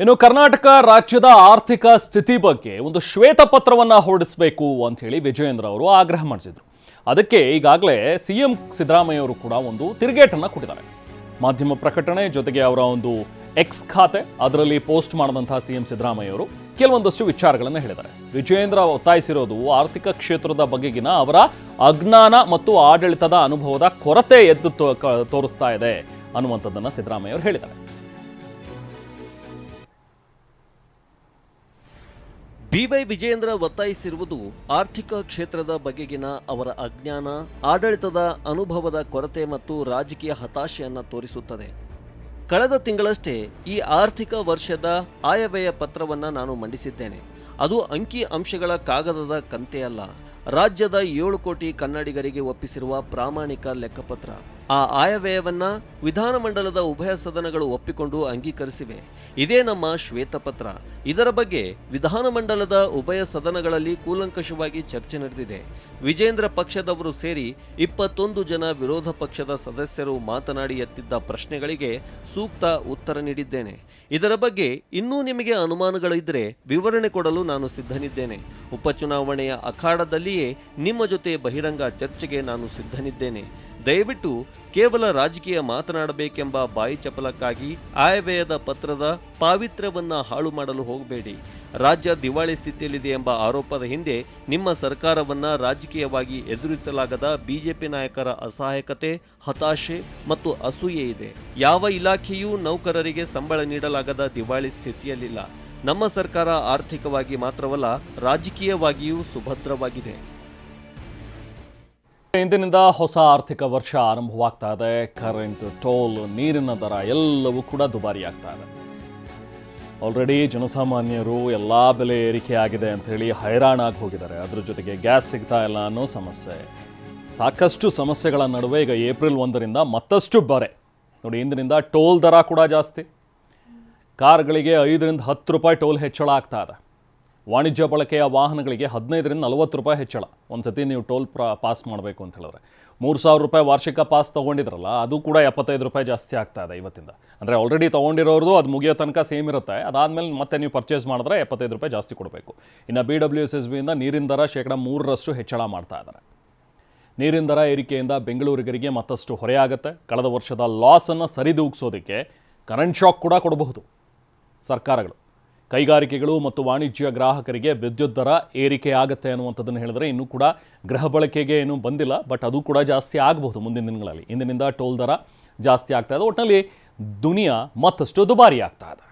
ಇನ್ನು ಕರ್ನಾಟಕ ರಾಜ್ಯದ ಆರ್ಥಿಕ ಸ್ಥಿತಿ ಬಗ್ಗೆ ಒಂದು ಶ್ವೇತಪತ್ರವನ್ನು ಹೊರಡಿಸಬೇಕು ಅಂತ ಹೇಳಿ ವಿಜಯೇಂದ್ರ ಅವರು ಆಗ್ರಹ ಮಾಡಿಸಿದ್ರು. ಅದಕ್ಕೆ ಈಗಾಗಲೇ ಸಿಎಂ ಸಿದ್ದರಾಮಯ್ಯ ಅವರು ಕೂಡ ಒಂದು ತಿರುಗೇಟನ್ನು ಕೊಟ್ಟಿದ್ದಾರೆ. ಮಾಧ್ಯಮ ಪ್ರಕಟಣೆ ಜೊತೆಗೆ ಅವರ ಒಂದು ಎಕ್ಸ್ ಖಾತೆ ಅದರಲ್ಲಿ ಪೋಸ್ಟ್ ಮಾಡಿದಂತಹ ಸಿಎಂ ಸಿದ್ದರಾಮಯ್ಯ ಅವರು ಕೆಲವೊಂದಷ್ಟು ವಿಚಾರಗಳನ್ನು ಹೇಳಿದ್ದಾರೆ. ವಿಜಯೇಂದ್ರ ಒತ್ತಾಯಿಸಿರೋದು ಆರ್ಥಿಕ ಕ್ಷೇತ್ರದ ಬಗೆಗಿನ ಅವರ ಅಜ್ಞಾನ ಮತ್ತು ಆಡಳಿತದ ಅನುಭವದ ಕೊರತೆ ಎದ್ದು ತೋರಿಸ್ತಾ ಇದೆ ಅನ್ನುವಂಥದ್ದನ್ನು ಸಿದ್ದರಾಮಯ್ಯ ಅವರು ಹೇಳಿದ್ದಾರೆ. ಬಿವೈ ವಿಜಯೇಂದ್ರ ಒತ್ತಾಯಿಸಿರುವುದು ಆರ್ಥಿಕ ಕ್ಷೇತ್ರದ ಬಗೆಗಿನ ಅವರ ಅಜ್ಞಾನ, ಆಡಳಿತದ ಅನುಭವದ ಕೊರತೆ ಮತ್ತು ರಾಜಕೀಯ ಹತಾಶೆಯನ್ನು ತೋರಿಸುತ್ತದೆ. ಕಳೆದ ತಿಂಗಳಷ್ಟೇ ಈ ಆರ್ಥಿಕ ವರ್ಷದ ಆಯವ್ಯಯ ಪತ್ರವನ್ನು ನಾನು ಮಂಡಿಸಿದ್ದೇನೆ. ಅದು ಅಂಕಿ ಅಂಶಗಳ ಕಾಗದದ ಕಂತೆಯಲ್ಲ, ರಾಜ್ಯದ 7 ಕೋಟಿ ಕನ್ನಡಿಗರಿಗೆ ಒಪ್ಪಿಸಿರುವ ಪ್ರಾಮಾಣಿಕ ಲೆಕ್ಕಪತ್ರ. ಆ ಆಯವ್ಯಯವನ್ನ ವಿಧಾನಮಂಡಲದ ಉಭಯ ಸದನಗಳು ಒಪ್ಪಿಕೊಂಡು ಅಂಗೀಕರಿಸಿವೆ. ಇದೇ ನಮ್ಮ ಶ್ವೇತಪತ್ರ. ಇದರ ಬಗ್ಗೆ ವಿಧಾನಮಂಡಲದ ಉಭಯ ಸದನಗಳಲ್ಲಿ ಕೂಲಂಕಷವಾಗಿ ಚರ್ಚೆ ನಡೆದಿದೆ. ವಿಜೇಂದ್ರ ಪಕ್ಷದವರು ಸೇರಿ 21 ಜನ ವಿರೋಧ ಪಕ್ಷದ ಸದಸ್ಯರು ಮಾತನಾಡಿ ಎತ್ತಿದ್ದ ಪ್ರಶ್ನೆಗಳಿಗೆ ಸೂಕ್ತ ಉತ್ತರ ನೀಡಿದ್ದೇನೆ. ಇದರ ಬಗ್ಗೆ ಇನ್ನೂ ನಿಮಗೆ ಅನುಮಾನಗಳಿದ್ದರೆ ವಿವರಣೆ ಕೊಡಲು ನಾನು ಸಿದ್ಧನಿದ್ದೇನೆ. ಉಪಚುನಾವಣೆಯ ಅಖಾಡದಲ್ಲಿಯೇ ನಿಮ್ಮ ಜೊತೆ ಬಹಿರಂಗ ಚರ್ಚೆಗೆ ನಾನು ಸಿದ್ಧನಿದ್ದೇನೆ. ದಯವಿಟ್ಟು ಕೇವಲ ರಾಜಕೀಯ ಮಾತನಾಡಬೇಕೆಂಬ ಬಾಯಿ ಚಪಲಕ್ಕಾಗಿ ಆಯವ್ಯಯದ ಪತ್ರದ ಪಾವಿತ್ರ್ಯವನ್ನ ಹಾಳು ಮಾಡಲು ಹೋಗಬೇಡಿ. ರಾಜ್ಯ ದಿವಾಳಿ ಸ್ಥಿತಿಯಲ್ಲಿದೆ ಎಂಬ ಆರೋಪದ ಹಿಂದೆ ನಿಮ್ಮ ಸರ್ಕಾರವನ್ನ ರಾಜಕೀಯವಾಗಿ ಎದುರಿಸಲಾಗದ ಬಿಜೆಪಿ ನಾಯಕರ ಅಸಹಾಯಕತೆ, ಹತಾಶೆ ಮತ್ತು ಅಸೂಯೆ ಇದೆ. ಯಾವ ಇಲಾಖೆಯೂ ನೌಕರರಿಗೆ ಸಂಬಳ ನೀಡಲಾಗದ ದಿವಾಳಿ ಸ್ಥಿತಿಯಲ್ಲಿಲ್ಲ. ನಮ್ಮ ಸರ್ಕಾರ ಆರ್ಥಿಕವಾಗಿ ಮಾತ್ರವಲ್ಲ, ರಾಜಕೀಯವಾಗಿಯೂ ಸುಭದ್ರವಾಗಿದೆ. ಇಂದಿನಿಂದ ಹೊಸ ಆರ್ಥಿಕ ವರ್ಷ ಆರಂಭವಾಗ್ತಾ ಇದೆ. ಕರೆಂಟ್, ಟೋಲ್, ನೀರಿನ ದರ ಎಲ್ಲವೂ ಕೂಡ ದುಬಾರಿ ಆಗ್ತಾ ಇದೆ. ಆಲ್ರೆಡಿ ಜನಸಾಮಾನ್ಯರು ಎಲ್ಲ ಬೆಲೆ ಏರಿಕೆ ಆಗಿದೆ ಅಂಥೇಳಿ ಹೈರಾಣಾಗಿ ಹೋಗಿದ್ದಾರೆ. ಅದ್ರ ಜೊತೆಗೆ ಗ್ಯಾಸ್ ಸಿಗ್ತಾ ಇಲ್ಲ ಅನ್ನೋ ಸಮಸ್ಯೆ, ಸಾಕಷ್ಟು ಸಮಸ್ಯೆಗಳ ನಡುವೆ ಈಗ ಏಪ್ರಿಲ್ 1ರಿಂದ ಮತ್ತಷ್ಟು ಬರೆ ನೋಡಿ. ಇಂದಿನಿಂದ ಟೋಲ್ ದರ ಕೂಡ ಜಾಸ್ತಿ. ಕಾರ್ಗಳಿಗೆ 5ರಿಂದ 10 ರೂಪಾಯಿ ಟೋಲ್ ಹೆಚ್ಚಳ ಆಗ್ತಾ ಇದೆ. ವಾಣಿಜ್ಯ ಬಳಕೆಯ ವಾಹನಗಳಿಗೆ 15ರಿಂದ 40 ರೂಪಾಯಿ ಹೆಚ್ಚಳ. ಒಂದು ಸತಿ ನೀವು ಟೋಲ್ ಪಾಸ್ ಮಾಡಬೇಕು ಅಂತ ಹೇಳಿದ್ರೆ 3,000 ರೂಪಾಯಿ ವಾರ್ಷಿಕ ಪಾಸ್ ತೊಗೊಂಡಿದ್ರಲ್ಲ, ಅದು ಕೂಡ 75 ರೂಪಾಯಿ ಜಾಸ್ತಿ ಆಗ್ತಾ ಇದೆ ಇವತ್ತಿಂದ. ಅಂದರೆ ಆಲ್ರೆಡಿ ತೊಗೊಂಡಿರೋರ್ದು ಅದು ಮುಗಿಯೋ ತನಕ ಸೇಮ್ ಇರುತ್ತೆ. ಅದಾದಮೇಲೆ ಮತ್ತೆ ನೀವು ಪರ್ಚೇಸ್ ಮಾಡಿದ್ರೆ 75 ರೂಪಾಯಿ ಜಾಸ್ತಿ ಕೊಡಬೇಕು. ಇನ್ನು BWSSBಯಿಂದ ನೀರಿನ ದರ 3% ಹೆಚ್ಚಳ ಮಾಡ್ತಾ ಇದ್ದಾರೆ. ನೀರಿನ ದರ ಏರಿಕೆಯಿಂದ ಬೆಂಗಳೂರಿಗರಿಗೆ ಮತ್ತಷ್ಟು ಹೊರೆಯಾಗುತ್ತೆ. ಕಳೆದ ವರ್ಷದ ಲಾಸನ್ನು ಸರಿದೂಗಿಸೋದಕ್ಕೆ ಕರೆಂಟ್ ಶಾಕ್ ಕೂಡ ಕೊಡಬಹುದು ಸರ್ಕಾರಗಳು. ಕೈಗಾರಿಕೆಗಳು ಮತ್ತು ವಾಣಿಜ್ಯ ಗ್ರಾಹಕರಿಗೆ ವಿದ್ಯುತ್ ದರ ಏರಿಕೆ ಆಗುತ್ತೆ ಅನ್ನುವಂಥದ್ದನ್ನು ಹೇಳಿದ್ರೆ ಇನ್ನೂ ಕೂಡ ಗೃಹ ಬಳಕೆಗೆ ಏನೂ ಬಂದಿಲ್ಲ, ಬಟ್ ಅದು ಕೂಡ ಜಾಸ್ತಿ ಆಗಬಹುದು ಮುಂದಿನ ದಿನಗಳಲ್ಲಿ. ಇಂದಿನಿಂದ ಟೋಲ್ ದರ ಜಾಸ್ತಿ ಆಗ್ತಾ ಇದೆ. ಒಟ್ಟಿನಲ್ಲಿ ದುನಿಯಾ ಮತ್ತಷ್ಟು ದುಬಾರಿ ಆಗ್ತಾ ಇದೆ.